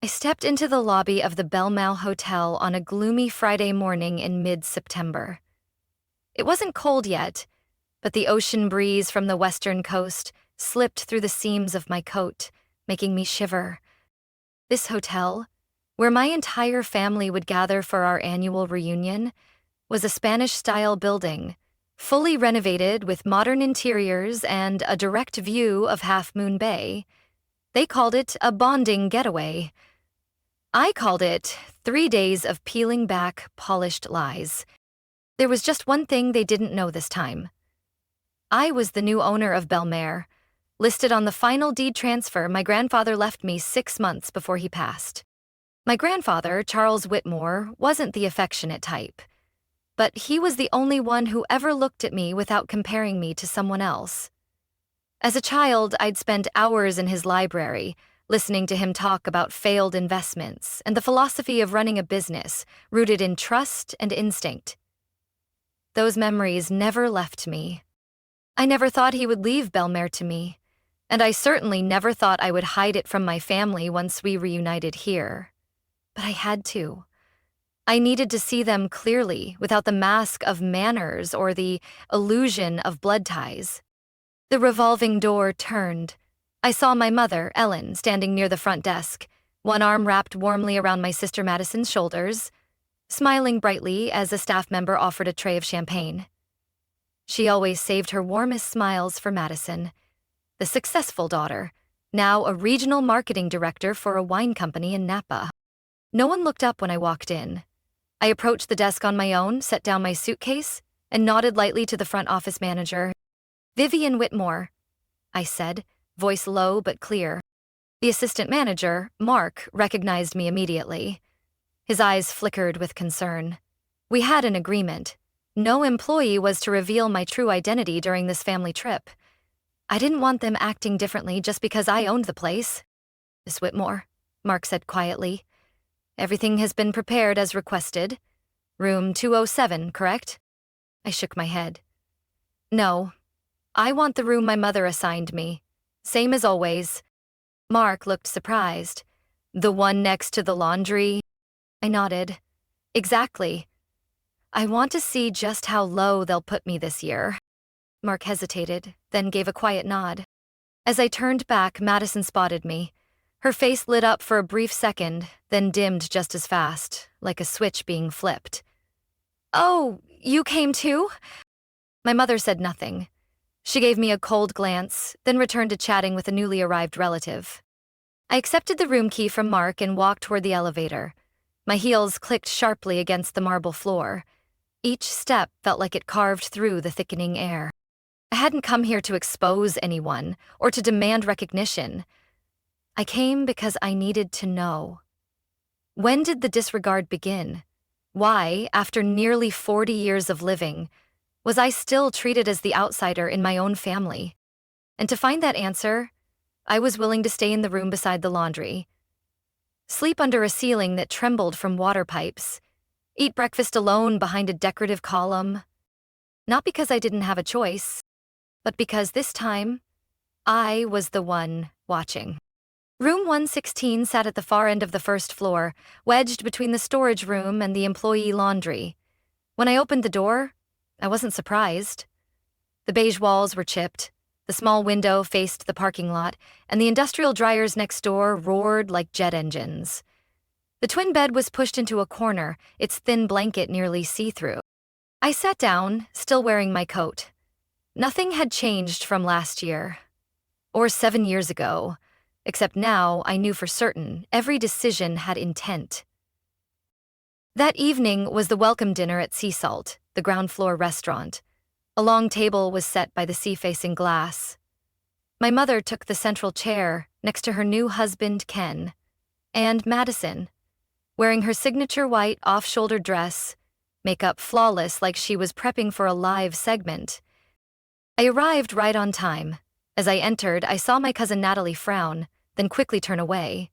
stepped into the lobby of the Belmau Hotel on a gloomy Friday morning in mid-September. It wasn't cold yet, but the ocean breeze from the western coast slipped through the seams of my coat, making me shiver. This hotel, where my entire family would gather for our annual reunion, was a Spanish-style building, fully renovated with modern interiors and a direct view of Half Moon Bay. They called it a bonding getaway. I called it 3 days of peeling back polished lies. There was just one thing they didn't know this time. I was the new owner of Belmare, listed on the final deed transfer my grandfather left me 6 months before he passed. My grandfather, Charles Whitmore, wasn't the affectionate type, but he was the only one who ever looked at me without comparing me to someone else. As a child, I'd spent hours in his library, listening to him talk about failed investments and the philosophy of running a business rooted in trust and instinct. Those memories never left me. I never thought he would leave Belmare to me, and I certainly never thought I would hide it from my family once we reunited here. But I had to. I needed to see them clearly, without the mask of manners or the illusion of blood ties. The revolving door turned. I saw my mother, Ellen, standing near the front desk, one arm wrapped warmly around my sister Madison's shoulders, smiling brightly as a staff member offered a tray of champagne. She always saved her warmest smiles for Madison, the successful daughter, now a regional marketing director for a wine company in Napa. No one looked up when I walked in. I approached the desk on my own, set down my suitcase, and nodded lightly to the front office manager. "Vivian Whitmore," I said, voice low but clear. The assistant manager, Mark, recognized me immediately. His eyes flickered with concern. We had an agreement. No employee was to reveal my true identity during this family trip. I didn't want them acting differently just because I owned the place. "Miss Whitmore," Mark said quietly, "everything has been prepared as requested. Room 207, correct?" I shook my head. "No. I want the room my mother assigned me. Same as always." Mark looked surprised. "The one next to the laundry?" I nodded. "Exactly. I want to see just how low they'll put me this year." Mark hesitated, then gave a quiet nod. As I turned back, Madison spotted me. Her face lit up for a brief second, then dimmed just as fast, like a switch being flipped. "Oh, you came too?" My mother said nothing. She gave me a cold glance, then returned to chatting with a newly arrived relative. I accepted the room key from Mark and walked toward the elevator. My heels clicked sharply against the marble floor. Each step felt like it carved through the thickening air. I hadn't come here to expose anyone or to demand recognition. I came because I needed to know. When did the disregard begin? Why, after nearly 40 years of living, was I still treated as the outsider in my own family? And to find that answer, I was willing to stay in the room beside the laundry, sleep under a ceiling that trembled from water pipes, eat breakfast alone behind a decorative column. Not because I didn't have a choice, but because this time, I was the one watching. Room 116 sat at the far end of the first floor, wedged between the storage room and the employee laundry. When I opened the door, I wasn't surprised. The beige walls were chipped, the small window faced the parking lot, and the industrial dryers next door roared like jet engines. The twin bed was pushed into a corner, its thin blanket nearly see-through. I sat down, still wearing my coat. Nothing had changed from last year, or 7 years ago, except now I knew for certain every decision had intent. That evening was the welcome dinner at Sea Salt, the ground-floor restaurant. A long table was set by the sea-facing glass. My mother took the central chair next to her new husband, Ken, and Madison, wearing her signature white off-shoulder dress, makeup flawless like she was prepping for a live segment. I arrived right on time. As I entered, I saw my cousin Natalie frown, then quickly turn away.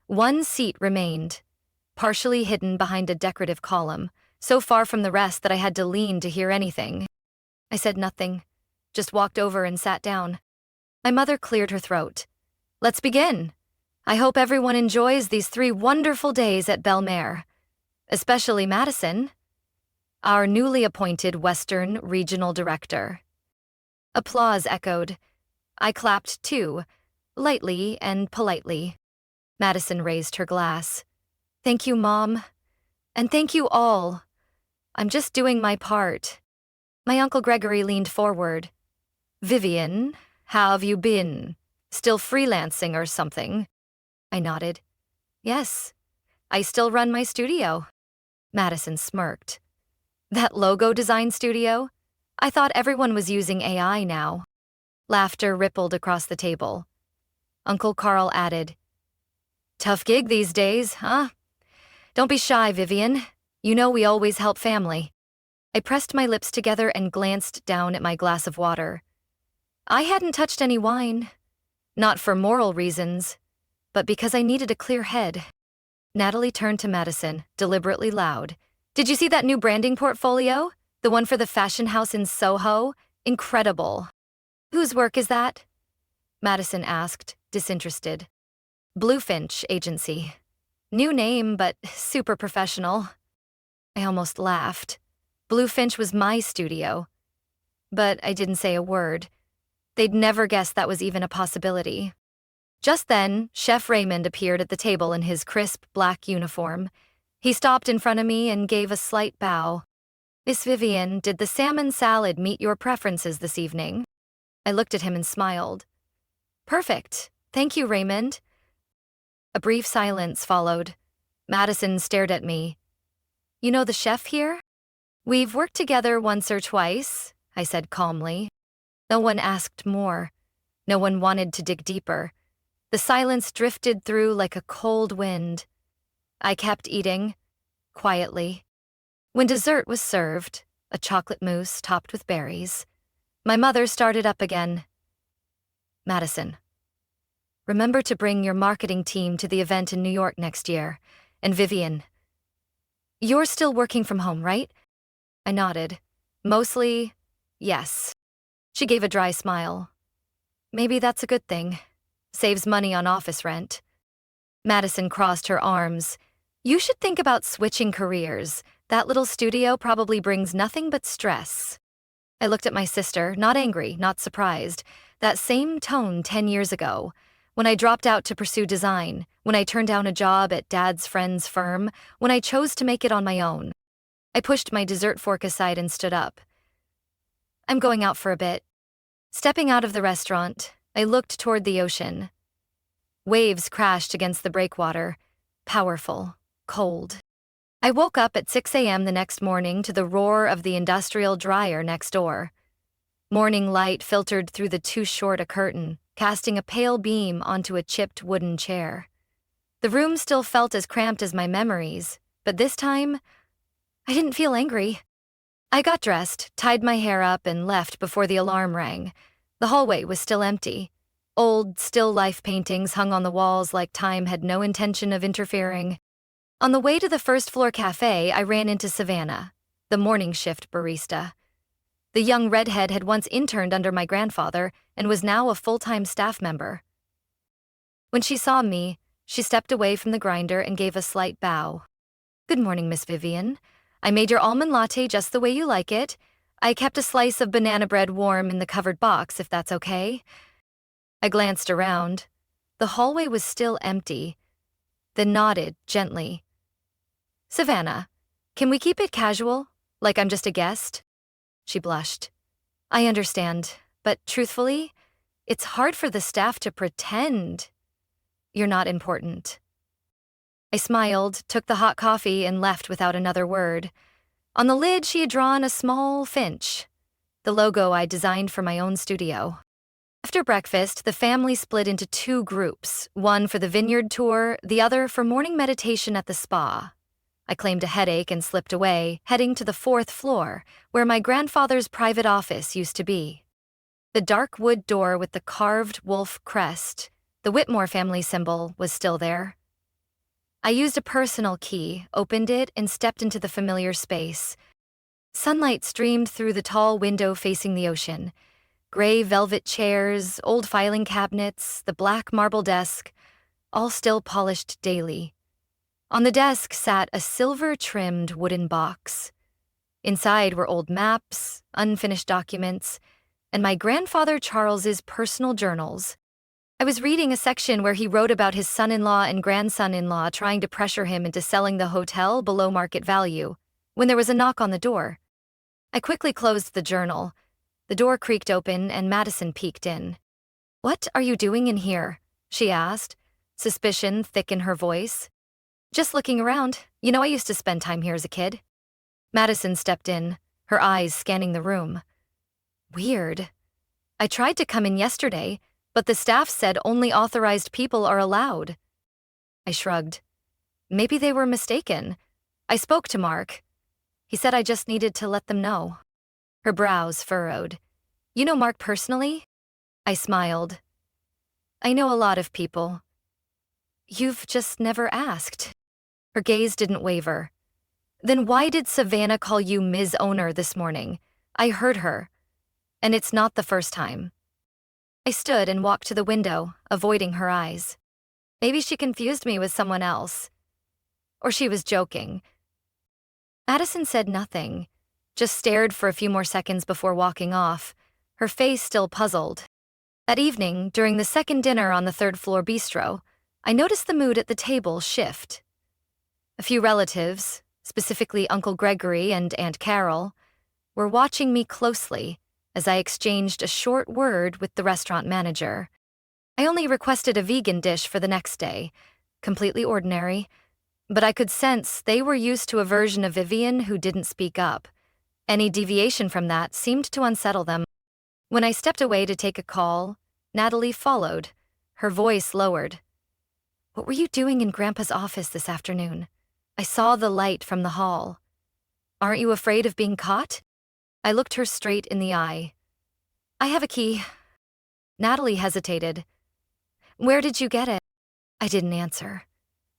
One seat remained, partially hidden behind a decorative column, so far from the rest that I had to lean to hear anything. I said nothing, just walked over and sat down. My mother cleared her throat. "Let's begin. I hope everyone enjoys these 3 wonderful days at Belmare, especially Madison, our newly appointed Western Regional Director. Applause echoed. I clapped too, lightly and politely. Madison raised her glass. Thank you, Mom. And thank you all. I'm just doing my part. My Uncle Gregory leaned forward. Vivian, how have you been? Still freelancing or something? I nodded. Yes, I still run my studio. Madison smirked. That logo design studio? I thought everyone was using AI now. Laughter rippled across the table. Uncle Carl added, Tough gig these days, huh? Don't be shy, Vivian. You know we always help family. I pressed my lips together and glanced down at my glass of water. I hadn't touched any wine. Not for moral reasons, but because I needed a clear head. Natalie turned to Madison, deliberately loud. Did you see that new branding portfolio? The one for the fashion house in Soho? Incredible. Whose work is that? Madison asked, disinterested. Bluefinch Agency. New name, but super professional. I almost laughed. Bluefinch was my studio. But I didn't say a word. They'd never guess that was even a possibility. Just then, Chef Raymond appeared at the table in his crisp black uniform. He stopped in front of me and gave a slight bow. Miss Vivian, did the salmon salad meet your preferences this evening? I looked at him and smiled. Perfect. Thank you, Raymond. A brief silence followed. Madison stared at me. You know the chef here? We've worked together once or twice, I said calmly. No one asked more. No one wanted to dig deeper. The silence drifted through like a cold wind. I kept eating, quietly. When dessert was served, a chocolate mousse topped with berries, my mother started up again. Madison, remember to bring your marketing team to the event in New York next year. And Vivian, you're still working from home, right? I nodded. Mostly, yes. She gave a dry smile. Maybe that's a good thing. Saves money on office rent. Madison crossed her arms. You should think about switching careers. That little studio probably brings nothing but stress. I looked at my sister, not angry, not surprised. That same tone 10 years ago, when I dropped out to pursue design, when I turned down a job at Dad's friend's firm, when I chose to make it on my own. I pushed my dessert fork aside and stood up. I'm going out for a bit. Stepping out of the restaurant, I looked toward the ocean. Waves crashed against the breakwater, powerful, cold. I woke up at 6 a.m. the next morning to the roar of the industrial dryer next door. Morning light filtered through the too short a curtain, casting a pale beam onto a chipped wooden chair. The room still felt as cramped as my memories, but this time, I didn't feel angry. I got dressed, tied my hair up, and left before the alarm rang. The hallway was still empty. Old, still life paintings hung on the walls like time had no intention of interfering. On the way to the first-floor cafe, I ran into Savannah, the morning shift barista. The young redhead had once interned under my grandfather and was now a full-time staff member. When she saw me, she stepped away from the grinder and gave a slight bow. Good morning, Miss Vivian. I made your almond latte just the way you like it. I kept a slice of banana bread warm in the covered box, if that's okay. I glanced around. The hallway was still empty, then nodded gently. Savannah, can we keep it casual, like I'm just a guest? She blushed. I understand, but truthfully, it's hard for the staff to pretend you're not important. I smiled, took the hot coffee, and left without another word. On the lid, she had drawn a small finch, the logo I designed for my own studio. After breakfast, the family split into 2 groups, one for the vineyard tour, the other for morning meditation at the spa. I claimed a headache and slipped away, heading to the 4th floor, where my grandfather's private office used to be. The dark wood door with the carved wolf crest, the Whitmore family symbol, was still there. I used a personal key, opened it, and stepped into the familiar space. Sunlight streamed through the tall window facing the ocean. Gray velvet chairs, old filing cabinets, the black marble desk, all still polished daily. On the desk sat a silver-trimmed wooden box. Inside were old maps, unfinished documents, and my grandfather Charles's personal journals. I was reading a section where he wrote about his son-in-law and grandson-in-law trying to pressure him into selling the hotel below market value, when there was a knock on the door. I quickly closed the journal. The door creaked open and Madison peeked in. "What are you doing in here?" she asked, suspicion thick in her voice. "Just looking around. You know I used to spend time here as a kid." Madison stepped in, her eyes scanning the room. "Weird. I tried to come in yesterday, but the staff said only authorized people are allowed." I shrugged. Maybe they were mistaken. I spoke to Mark. He said I just needed to let them know. Her brows furrowed. "You know Mark personally?" I smiled. "I know a lot of people. You've just never asked." Her gaze didn't waver. "Then why did Savannah call you Ms. Owner this morning? I heard her. And it's not the first time." I stood and walked to the window, avoiding her eyes. Maybe she confused me with someone else. Or she was joking. Madison said nothing, just stared for a few more seconds before walking off, her face still puzzled. That evening, during the second dinner on the third-floor bistro, I noticed the mood at the table shift. A few relatives, specifically Uncle Gregory and Aunt Carol, were watching me closely as I exchanged a short word with the restaurant manager. I only requested a vegan dish for the next day, completely ordinary, but I could sense they were used to a version of Vivian who didn't speak up. Any deviation from that seemed to unsettle them. When I stepped away to take a call, Natalie followed, her voice lowered. "What were you doing in Grandpa's office this afternoon? I saw the light from the hall. Aren't you afraid of being caught?" I looked her straight in the eye. "I have a key." Natalie hesitated. "Where did you get it?" I didn't answer.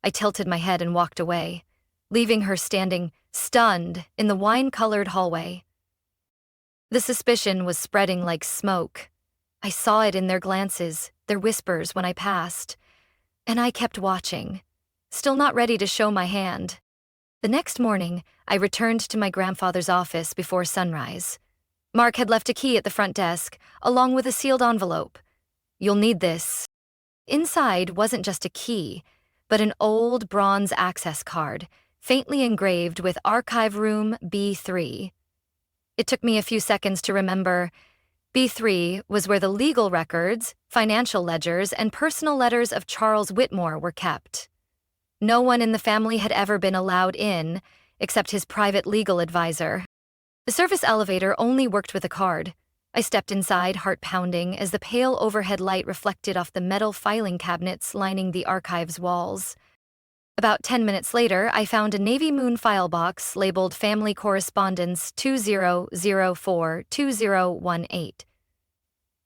I tilted my head and walked away, leaving her standing, stunned, in the wine-colored hallway. The suspicion was spreading like smoke. I saw it in their glances, their whispers when I passed, and I kept watching, still not ready to show my hand. The next morning, I returned to my grandfather's office before sunrise. Mark had left a key at the front desk, along with a sealed envelope. "You'll need this." Inside wasn't just a key, but an old bronze access card, faintly engraved with Archive Room B3. It took me a few seconds to remember. B3 was where the legal records, financial ledgers, and personal letters of Charles Whitmore were kept. No one in the family had ever been allowed in, except his private legal advisor. The service elevator only worked with a card. I stepped inside, heart pounding, as the pale overhead light reflected off the metal filing cabinets lining the archive's walls. About 10 minutes later, I found a Navy Moon file box labeled Family Correspondence 2004-2018.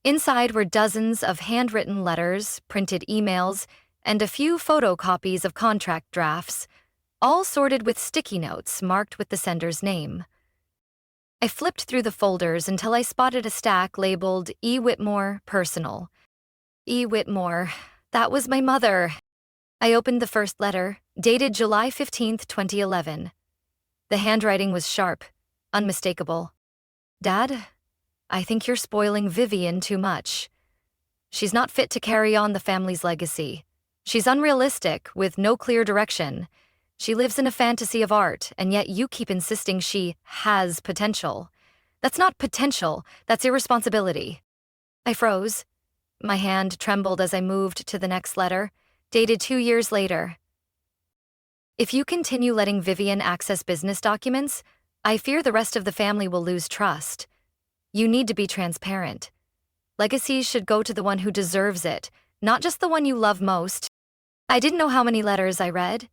Inside were dozens of handwritten letters, printed emails, and a few photocopies of contract drafts, all sorted with sticky notes marked with the sender's name. I flipped through the folders until I spotted a stack labeled E. Whitmore, Personal. E. Whitmore, that was my mother. I opened the first letter, dated July 15th, 2011. The handwriting was sharp, unmistakable. "Dad, I think you're spoiling Vivian too much. She's not fit to carry on the family's legacy. She's unrealistic, with no clear direction. She lives in a fantasy of art, and yet you keep insisting she has potential. That's not potential, that's irresponsibility." I froze. My hand trembled as I moved to the next letter, dated 2 years later. "If you continue letting Vivian access business documents, I fear the rest of the family will lose trust. You need to be transparent. Legacies should go to the one who deserves it, not just the one you love most." I didn't know how many letters I read.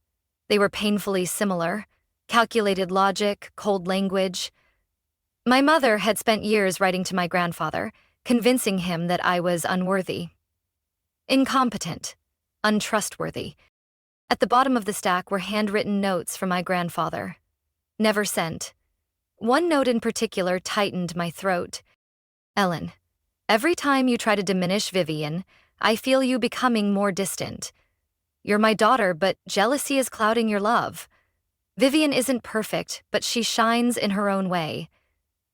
They were painfully similar, calculated logic, cold language. My mother had spent years writing to my grandfather, convincing him that I was unworthy, incompetent, untrustworthy. At the bottom of the stack were handwritten notes from my grandfather. Never sent. One note in particular tightened my throat. "Ellen, every time you try to diminish Vivian, I feel you becoming more distant. You're my daughter, but jealousy is clouding your love. Vivian isn't perfect, but she shines in her own way.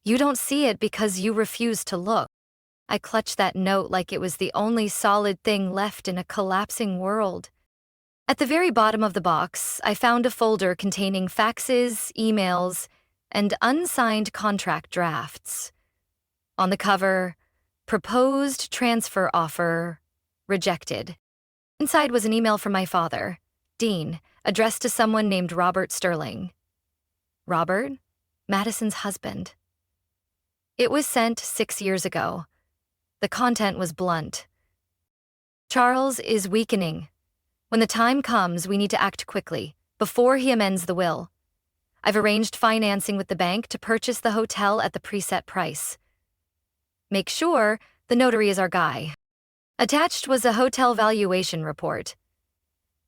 You don't see it because you refuse to look. I clutched that note like it was the only solid thing left in a collapsing world. At the very bottom of the box, I found a folder containing faxes, emails, and unsigned contract drafts. On the cover, proposed transfer offer, rejected. Inside was an email from my father, Dean, addressed to someone named Robert Sterling. Robert? Madison's husband. It was sent 6 years ago. The content was blunt. Charles is weakening. When the time comes, we need to act quickly, before he amends the will. I've arranged financing with the bank to purchase the hotel at the preset price. Make sure the notary is our guy. Attached was a hotel valuation report.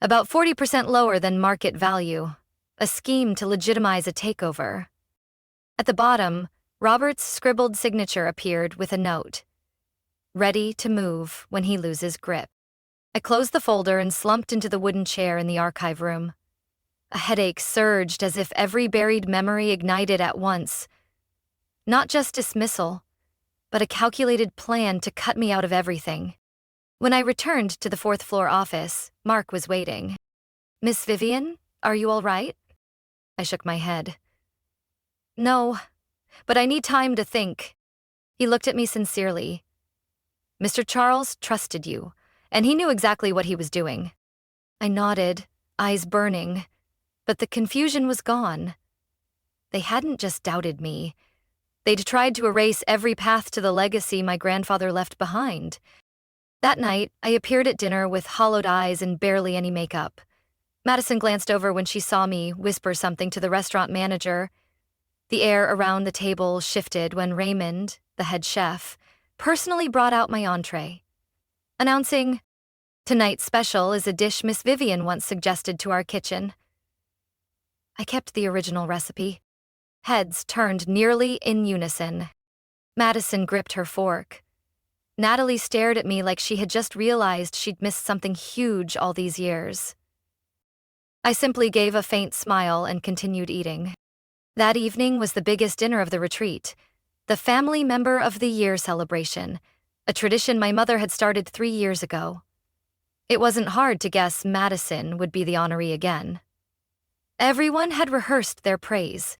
About 40% lower than market value, a scheme to legitimize a takeover. At the bottom, Robert's scribbled signature appeared with a note. Ready to move when he loses grip. I closed the folder and slumped into the wooden chair in the archive room. A headache surged as if every buried memory ignited at once. Not just dismissal, but a calculated plan to cut me out of everything. When I returned to the fourth-floor office, Mark was waiting. "Miss Vivian, are you all right?" I shook my head. "No, but I need time to think." He looked at me sincerely. "Mr. Charles trusted you, and he knew exactly what he was doing." I nodded, eyes burning, but the confusion was gone. They hadn't just doubted me. They'd tried to erase every path to the legacy my grandfather left behind. That night, I appeared at dinner with hollowed eyes and barely any makeup. Madison glanced over when she saw me whisper something to the restaurant manager. The air around the table shifted when Raymond, the head chef, personally brought out my entree, announcing, "Tonight's special is a dish Miss Vivian once suggested to our kitchen." I kept the original recipe. Heads turned nearly in unison. Madison gripped her fork. Natalie stared at me like she had just realized she'd missed something huge all these years. I simply gave a faint smile and continued eating. That evening was the biggest dinner of the retreat, the Family Member of the Year celebration, a tradition my mother had started 3 years ago. It wasn't hard to guess Madison would be the honoree again. Everyone had rehearsed their praise.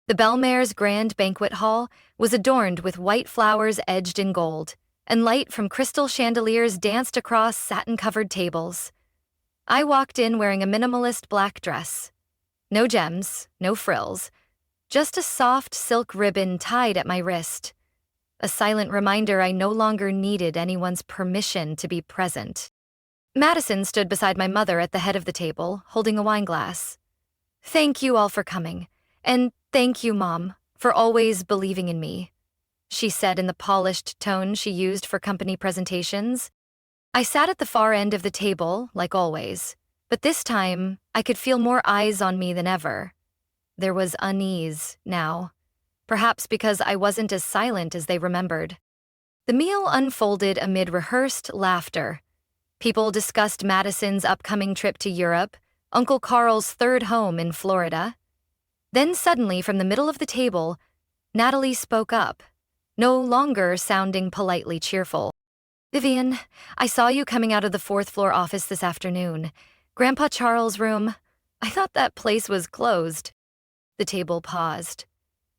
The Belmare's grand banquet hall was adorned with white flowers edged in gold, and light from crystal chandeliers danced across satin-covered tables. I walked in wearing a minimalist black dress. No gems, no frills, just a soft silk ribbon tied at my wrist. A silent reminder I no longer needed anyone's permission to be present. Madison stood beside my mother at the head of the table, holding a wine glass. "Thank you all for coming, and thank you, Mom, for always believing in me," she said in the polished tone she used for company presentations. I sat at the far end of the table, like always, but this time I could feel more eyes on me than ever. There was unease now, perhaps because I wasn't as silent as they remembered. The meal unfolded amid rehearsed laughter. People discussed Madison's upcoming trip to Europe, Uncle Carl's third home in Florida. Then suddenly, from the middle of the table, Natalie spoke up, no longer sounding politely cheerful. "Vivian, I saw you coming out of the fourth-floor office this afternoon. Grandpa Charles' room. I thought that place was closed." The table paused.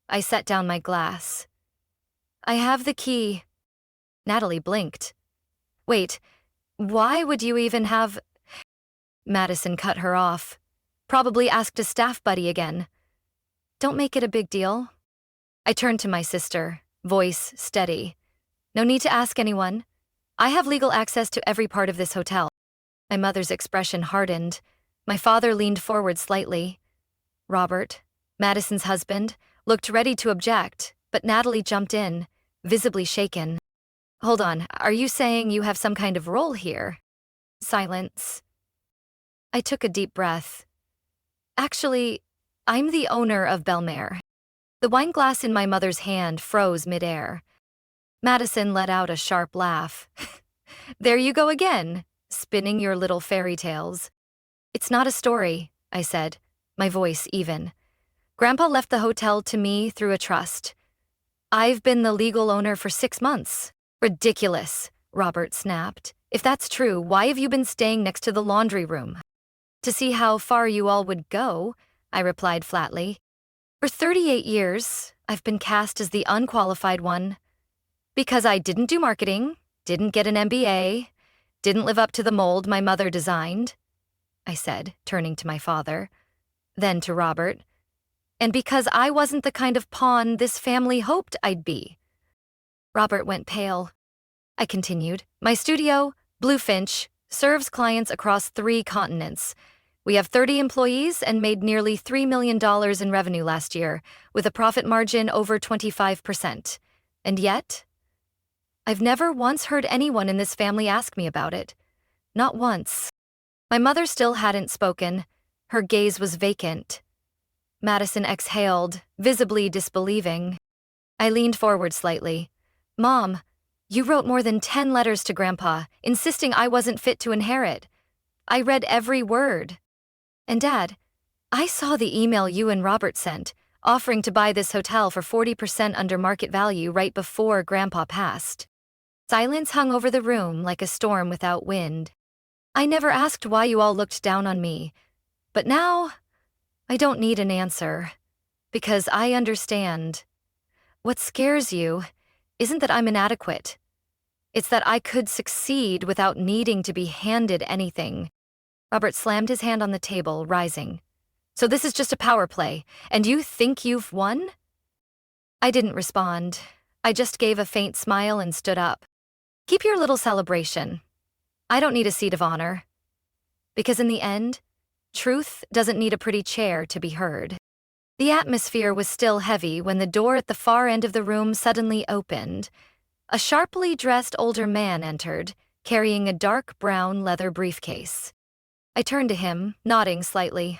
I set down my glass. "I have the key." Natalie blinked. "Wait, why would you even have—" Madison cut her off. Probably asked a staff buddy again. "Don't make it a big deal." I turned to my sister, voice steady. "No need to ask anyone. I have legal access to every part of this hotel." My mother's expression hardened. My father leaned forward slightly. Robert, Madison's husband, looked ready to object, but Natalie jumped in, visibly shaken. "Hold on, are you saying you have some kind of role here?" Silence. I took a deep breath. "Actually, I'm the owner of Belmare." The wine glass in my mother's hand froze midair. Madison let out a sharp laugh. "There you go again, spinning your little fairy tales." It's not a story, I said, my voice even. Grandpa left the hotel to me through a trust. I've been the legal owner for 6 months. Ridiculous, Robert snapped. If that's true, why have you been staying next to the laundry room? To see how far you all would go, I replied flatly. For 38 years, I've been cast as the unqualified one. Because I didn't do marketing, didn't get an MBA, didn't live up to the mold my mother designed, I said, turning to my father, then to Robert, and because I wasn't the kind of pawn this family hoped I'd be. Robert went pale. I continued, my studio, Bluefinch, serves clients across 3 continents. We have 30 employees and made nearly $3 million in revenue last year, with a profit margin over 25%. And yet, I've never once heard anyone in this family ask me about it. Not once. My mother still hadn't spoken. Her gaze was vacant. Madison exhaled, visibly disbelieving. I leaned forward slightly. Mom, you wrote more than 10 letters to Grandpa, insisting I wasn't fit to inherit. I read every word. And Dad, I saw the email you and Robert sent, offering to buy this hotel for 40% under market value right before Grandpa passed. Silence hung over the room like a storm without wind. I never asked why you all looked down on me, but now I don't need an answer, because I understand. What scares you isn't that I'm inadequate. It's that I could succeed without needing to be handed anything. Robert slammed his hand on the table, rising. So this is just a power play, and you think you've won? I didn't respond. I just gave a faint smile and stood up. Keep your little celebration. I don't need a seat of honor. Because in the end, truth doesn't need a pretty chair to be heard. The atmosphere was still heavy when the door at the far end of the room suddenly opened. A sharply dressed older man entered, carrying a dark brown leather briefcase. I turned to him, nodding slightly.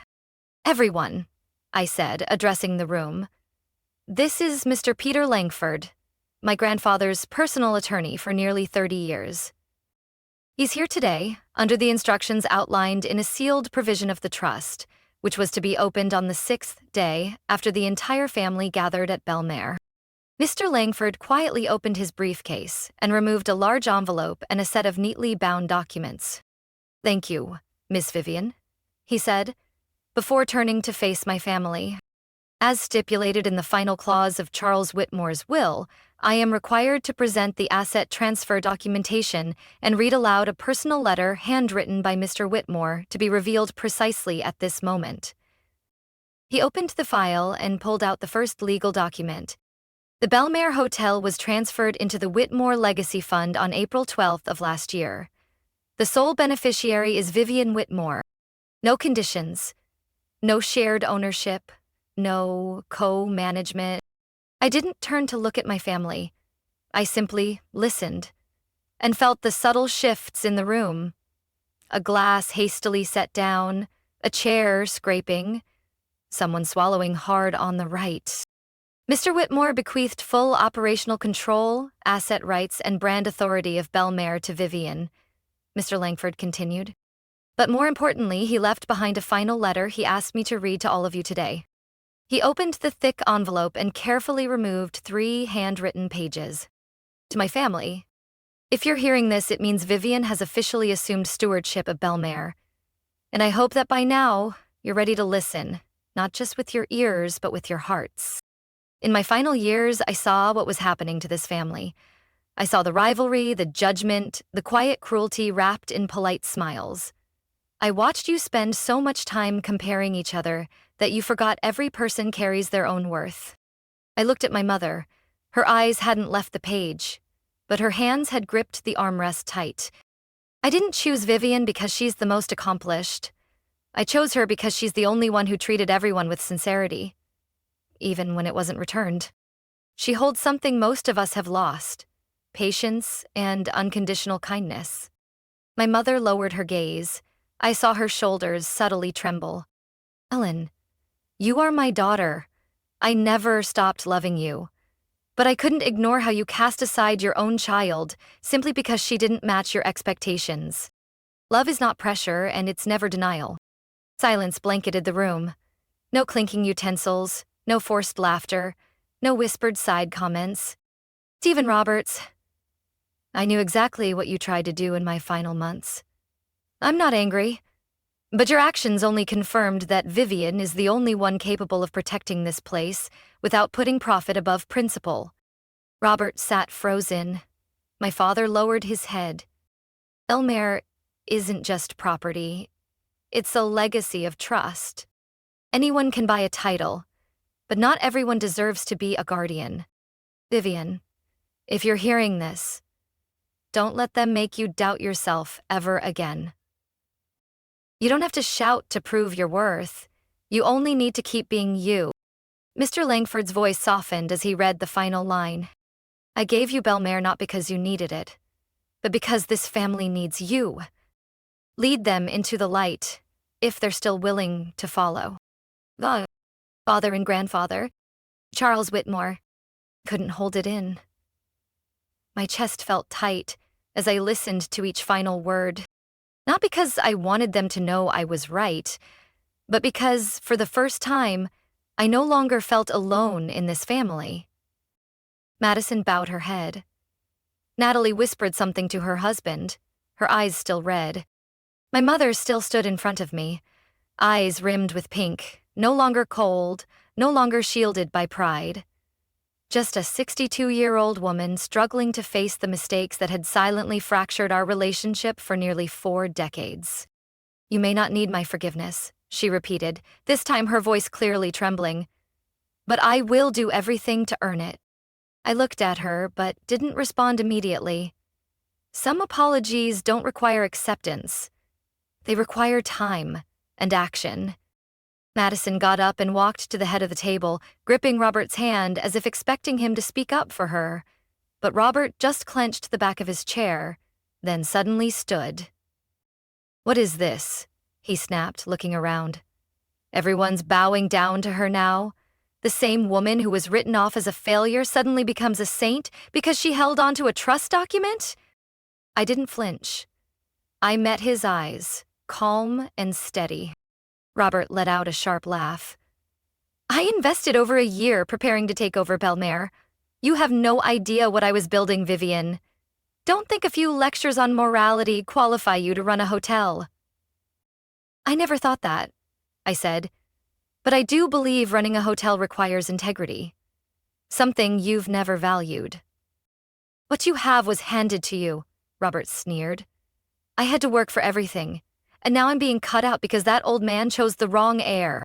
Everyone, I said, addressing the room. This is Mr. Peter Langford, my grandfather's personal attorney for nearly 30 years. He's here today, under the instructions outlined in a sealed provision of the trust, which was to be opened on the 6th day after the entire family gathered at Belmare. Mr. Langford quietly opened his briefcase and removed a large envelope and a set of neatly bound documents. Thank you, Miss Vivian, he said, before turning to face my family. As stipulated in the final clause of Charles Whitmore's will, I am required to present the asset transfer documentation and read aloud a personal letter handwritten by Mr. Whitmore to be revealed precisely at this moment. He opened the file and pulled out the first legal document. The Belmare Hotel was transferred into the Whitmore Legacy Fund on April 12th of last year. The sole beneficiary is Vivian Whitmore. No conditions. No shared ownership. No co-management. I didn't turn to look at my family. I simply listened and felt the subtle shifts in the room. A glass hastily set down, a chair scraping, someone swallowing hard on the right. Mr. Whitmore bequeathed full operational control, asset rights, and brand authority of Belmare to Vivian, Mr. Langford continued. But more importantly, he left behind a final letter he asked me to read to all of you today. He opened the thick envelope and carefully removed 3 handwritten pages. To my family, if you're hearing this, it means Vivian has officially assumed stewardship of Belmare. And I hope that by now, you're ready to listen, not just with your ears, but with your hearts. In my final years, I saw what was happening to this family. I saw the rivalry, the judgment, the quiet cruelty wrapped in polite smiles. I watched you spend so much time comparing each other that you forgot every person carries their own worth. I looked at my mother. Her eyes hadn't left the page, but her hands had gripped the armrest tight. I didn't choose Vivian because she's the most accomplished. I chose her because she's the only one who treated everyone with sincerity, even when it wasn't returned. She holds something most of us have lost: patience and unconditional kindness. My mother lowered her gaze. I saw her shoulders subtly tremble. Ellen, you are my daughter. I never stopped loving you. But I couldn't ignore how you cast aside your own child simply because she didn't match your expectations. Love is not pressure, and it's never denial. Silence blanketed the room. No clinking utensils, no forced laughter, no whispered side comments. Stephen Roberts, I knew exactly what you tried to do in my final months. I'm not angry, but your actions only confirmed that Vivian is the only one capable of protecting this place without putting profit above principle. Robert sat frozen. My father lowered his head. Belmare isn't just property. It's a legacy of trust. Anyone can buy a title, but not everyone deserves to be a guardian. Vivian, if you're hearing this, don't let them make you doubt yourself ever again. You don't have to shout to prove your worth. You only need to keep being you. Mr. Langford's voice softened as he read the final line. I gave you Belmare not because you needed it, but because this family needs you. Lead them into the light, if they're still willing to follow. Father and grandfather, Charles Whitmore, couldn't hold it in. My chest felt tight as I listened to each final word. Not because I wanted them to know I was right, but because, for the first time, I no longer felt alone in this family. Madison bowed her head. Natalie whispered something to her husband, her eyes still red. My mother still stood in front of me, eyes rimmed with pink, no longer cold, no longer shielded by pride. Just a 62-year-old woman struggling to face the mistakes that had silently fractured our relationship for nearly 4 decades. You may not need my forgiveness, she repeated, this time her voice clearly trembling. But I will do everything to earn it. I looked at her, but didn't respond immediately. Some apologies don't require acceptance. They require time and action. Madison got up and walked to the head of the table, gripping Robert's hand as if expecting him to speak up for her. But Robert just clenched the back of his chair, then suddenly stood. What is this? He snapped, looking around. Everyone's bowing down to her now. The same woman who was written off as a failure suddenly becomes a saint because she held on to a trust document? I didn't flinch. I met his eyes, calm and steady. Robert let out a sharp laugh. I invested over a year preparing to take over Belmare. You have no idea what I was building, Vivian. Don't think a few lectures on morality qualify you to run a hotel. I never thought that, I said. But I do believe running a hotel requires integrity. Something you've never valued. What you have was handed to you, Robert sneered. I had to work for everything. And now I'm being cut out because that old man chose the wrong heir.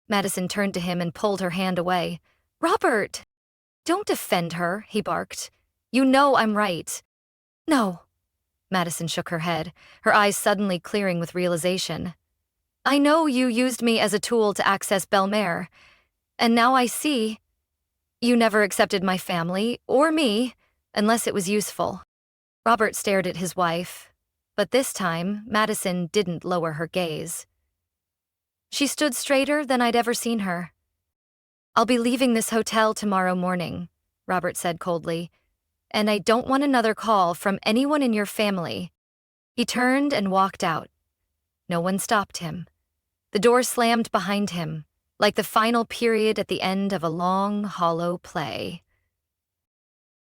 Madison turned to him and pulled her hand away. Robert! Don't defend her, he barked. You know I'm right. No. Madison shook her head, her eyes suddenly clearing with realization. I know you used me as a tool to access Belmare, and now I see. You never accepted my family, or me, unless it was useful. Robert stared at his wife. But this time, Madison didn't lower her gaze. She stood straighter than I'd ever seen her. I'll be leaving this hotel tomorrow morning, Robert said coldly, and I don't want another call from anyone in your family. He turned and walked out. No one stopped him. The door slammed behind him, like the final period at the end of a long, hollow play.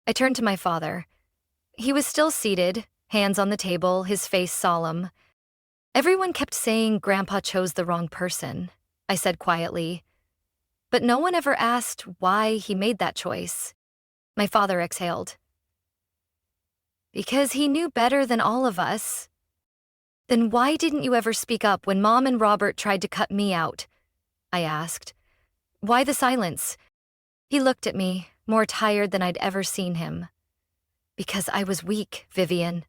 I turned to my father. He was still seated, hands on the table, his face solemn. Everyone kept saying Grandpa chose the wrong person, I said quietly. But no one ever asked why he made that choice. My father exhaled. Because he knew better than all of us. Then why didn't you ever speak up when Mom and Robert tried to cut me out? I asked. Why the silence? He looked at me, more tired than I'd ever seen him. Because I was weak, Vivian.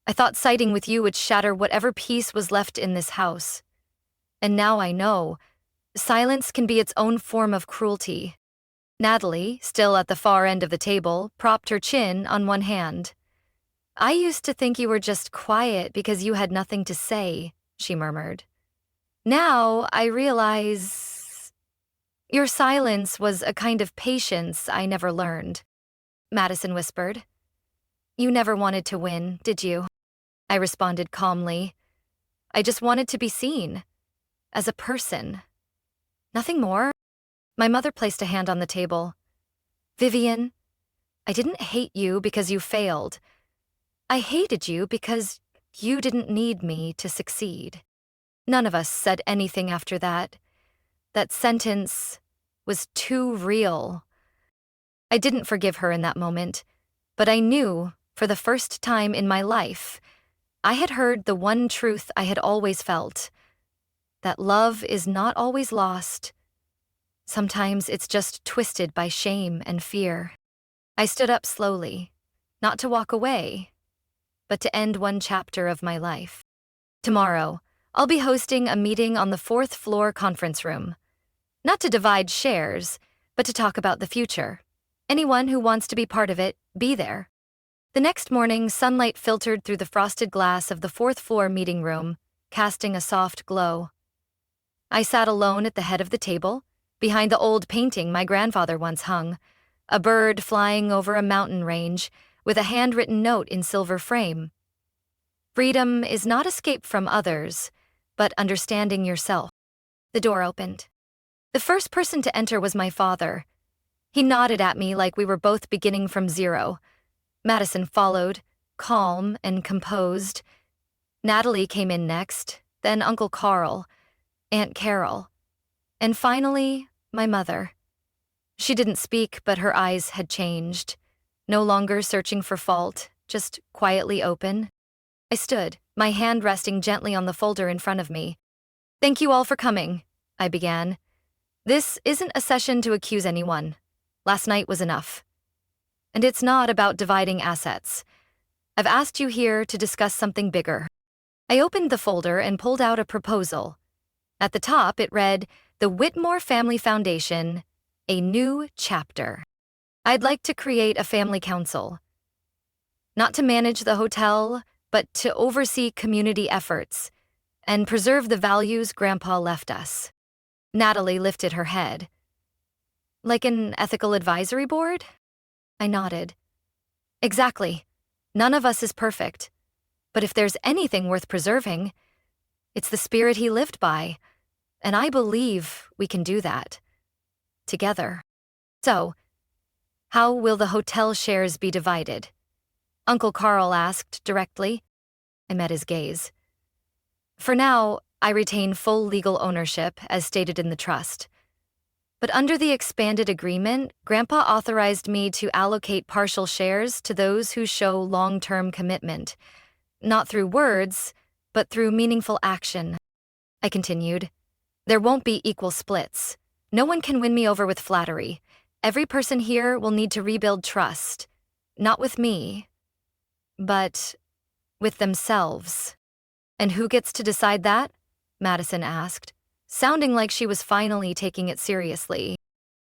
I thought siding with you would shatter whatever peace was left in this house. And now I know, silence can be its own form of cruelty. Natalie, still at the far end of the table, propped her chin on one hand. I used to think you were just quiet because you had nothing to say, she murmured. Now I realize your silence was a kind of patience I never learned, Madison whispered. You never wanted to win, did you? I responded calmly. I just wanted to be seen. as a person. Nothing more. My mother placed a hand on the table. Vivian, I didn't hate you because you failed. I hated you because you didn't need me to succeed. None of us said anything after that. That sentence was too real. I didn't forgive her in that moment, but I knew, for the first time in my life, I had heard the one truth I had always felt, that love is not always lost. Sometimes it's just twisted by shame and fear. I stood up slowly, not to walk away, but to end one chapter of my life. Tomorrow, I'll be hosting a meeting on the 4th floor conference room. Not to divide shares, but to talk about the future. Anyone who wants to be part of it, be there. The next morning, sunlight filtered through the frosted glass of the 4th floor meeting room, casting a soft glow. I sat alone at the head of the table, behind the old painting my grandfather once hung, a bird flying over a mountain range with a handwritten note in silver frame. Freedom is not escape from others, but understanding yourself. The door opened. The first person to enter was my father. He nodded at me like we were both beginning from zero. Madison followed, calm and composed. Natalie came in next, then Uncle Carl, Aunt Carol, and finally, my mother. She didn't speak, but her eyes had changed. No longer searching for fault, just quietly open. I stood, my hand resting gently on the folder in front of me. "Thank you all for coming," I began. "This isn't a session to accuse anyone. Last night was enough. And it's not about dividing assets. I've asked you here to discuss something bigger." I opened the folder and pulled out a proposal. At the top, it read, "The Whitmore Family Foundation, a new chapter. I'd like to create a family council. Not to manage the hotel, but to oversee community efforts and preserve the values Grandpa left us." Natalie lifted her head. "Like an ethical advisory board?" I nodded. "Exactly. None of us is perfect. But if there's anything worth preserving, it's the spirit he lived by, and I believe we can do that. Together. So, how will the hotel shares be divided?" Uncle Carl asked directly. I met his gaze. "For now, I retain full legal ownership, as stated in the trust. But under the expanded agreement, Grandpa authorized me to allocate partial shares to those who show long-term commitment, not through words, but through meaningful action." I continued. "There won't be equal splits. No one can win me over with flattery. Every person here will need to rebuild trust, not with me, but with themselves." "And who gets to decide that?" Madison asked, sounding like she was finally taking it seriously.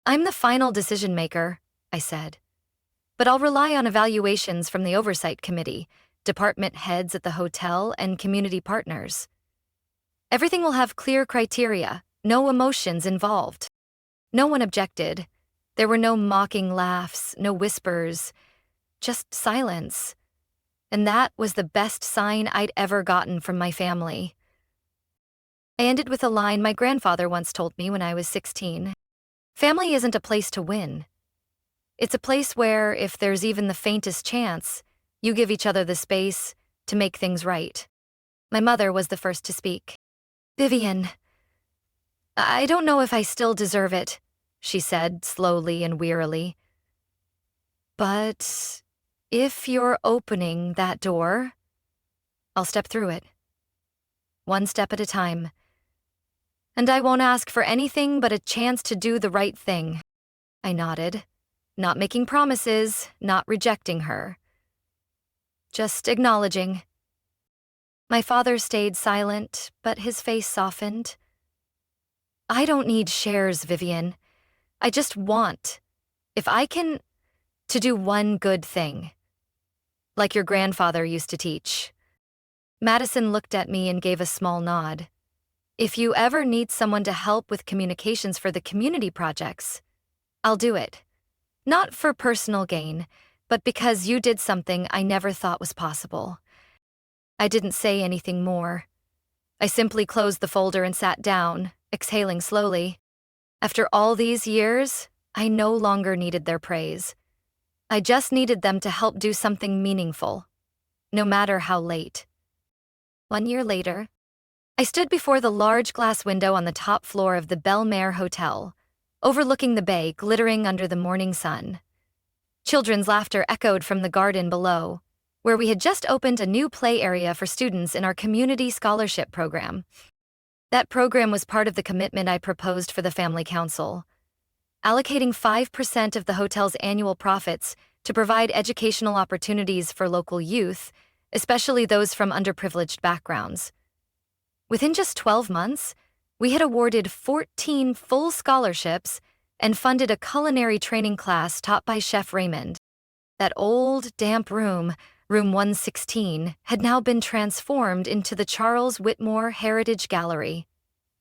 "I'm the final decision maker," I said. "But I'll rely on evaluations from the oversight committee, department heads at the hotel, and community partners. Everything will have clear criteria, no emotions involved." No one objected. There were no mocking laughs, no whispers, just silence. And that was the best sign I'd ever gotten from my family. I ended with a line my grandfather once told me when I was 16. "Family isn't a place to win. It's a place where, if there's even the faintest chance, you give each other the space to make things right." My mother was the first to speak. "Vivian, I don't know if I still deserve it," she said slowly and wearily. "But if you're opening that door, I'll step through it. One step at a time. And I won't ask for anything but a chance to do the right thing." I nodded, not making promises, not rejecting her. Just acknowledging. My father stayed silent, but his face softened. "I don't need shares, Vivian. I just want, if I can, to do one good thing. Like your grandfather used to teach." Madison looked at me and gave a small nod. "If you ever need someone to help with communications for the community projects, I'll do it. Not for personal gain, but because you did something I never thought was possible." I didn't say anything more. I simply closed the folder and sat down, exhaling slowly. After all these years, I no longer needed their praise. I just needed them to help do something meaningful, no matter how late. 1 year later, I stood before the large glass window on the top floor of the Belle Mer Hotel, overlooking the bay glittering under the morning sun. Children's laughter echoed from the garden below, where we had just opened a new play area for students in our community scholarship program. That program was part of the commitment I proposed for the Family Council, allocating 5% of the hotel's annual profits to provide educational opportunities for local youth, especially those from underprivileged backgrounds. Within just 12 months, we had awarded 14 full scholarships and funded a culinary training class taught by Chef Raymond. That old, damp room, Room 116, had now been transformed into the Charles Whitmore Heritage Gallery.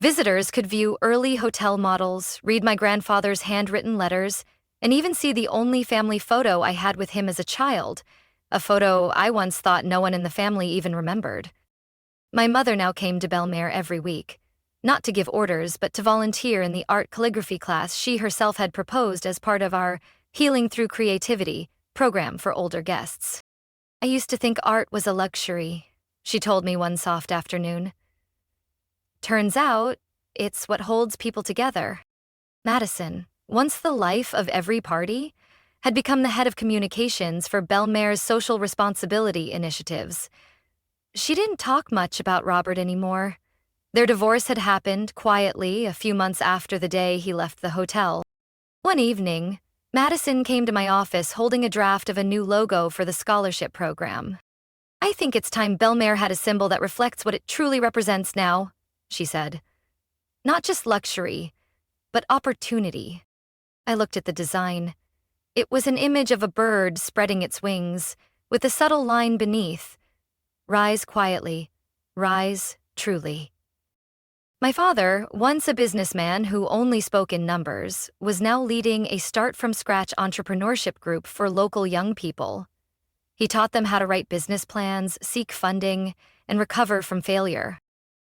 Visitors could view early hotel models, read my grandfather's handwritten letters, and even see the only family photo I had with him as a child, a photo I once thought no one in the family even remembered. My mother now came to Belle Mer every week, not to give orders, but to volunteer in the art calligraphy class she herself had proposed as part of our Healing Through Creativity program for older guests. I used to think art was a luxury, she told me one soft afternoon. Turns out, it's what holds people together. Madison, once the life of every party, had become the head of communications for Belle Mer's social responsibility initiatives. She didn't talk much about Robert anymore. Their divorce had happened quietly a few months after the day he left the hotel. One evening, Madison came to my office holding a draft of a new logo for the scholarship program. "I think it's time Belle Mer had a symbol that reflects what it truly represents now," she said. "Not just luxury, but opportunity." I looked at the design. It was an image of a bird spreading its wings, with a subtle line beneath, "Rise quietly, rise truly." My father, once a businessman who only spoke in numbers, was now leading a start-from-scratch entrepreneurship group for local young people. He taught them how to write business plans, seek funding, and recover from failure.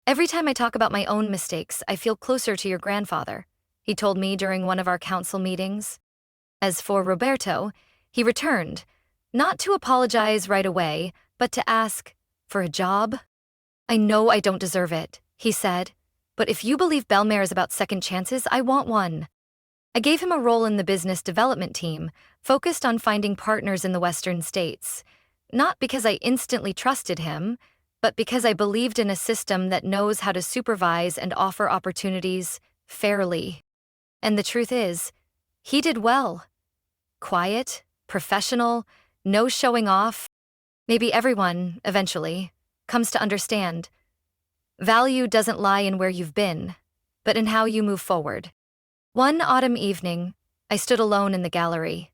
"Every time I talk about my own mistakes, I feel closer to your grandfather," he told me during one of our council meetings. As for Roberto, he returned, not to apologize right away, but to ask, "For a job?" "I know I don't deserve it," he said, "but if you believe Belle Mer is about second chances, I want one." I gave him a role in the business development team, focused on finding partners in the Western states, not because I instantly trusted him, but because I believed in a system that knows how to supervise and offer opportunities fairly. And the truth is, he did well. Quiet, professional, no showing off. Maybe everyone, eventually, comes to understand. Value doesn't lie in where you've been, but in how you move forward. One autumn evening, I stood alone in the gallery.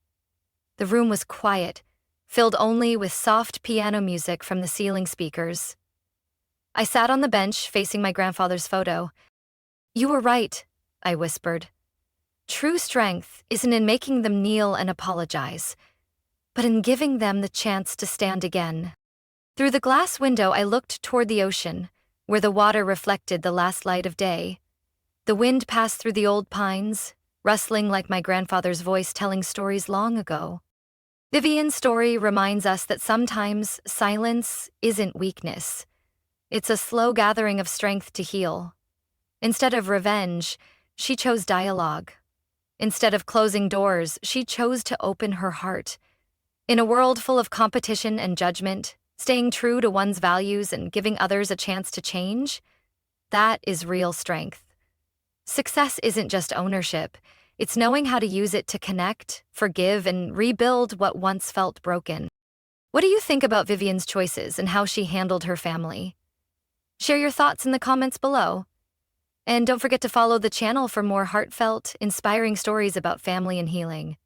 The room was quiet, filled only with soft piano music from the ceiling speakers. I sat on the bench facing my grandfather's photo. "You were right," I whispered. "True strength isn't in making them kneel and apologize, but in giving them the chance to stand again." Through the glass window, I looked toward the ocean, where the water reflected the last light of day. The wind passed through the old pines, rustling like my grandfather's voice telling stories long ago. Vivian's story reminds us that sometimes silence isn't weakness. It's a slow gathering of strength to heal. Instead of revenge, she chose dialogue. Instead of closing doors, she chose to open her heart. In a world full of competition and judgment, staying true to one's values and giving others a chance to change, that is real strength. Success isn't just ownership, it's knowing how to use it to connect, forgive, and rebuild what once felt broken. What do you think about Vivian's choices and how she handled her family? Share your thoughts in the comments below. And don't forget to follow the channel for more heartfelt, inspiring stories about family and healing.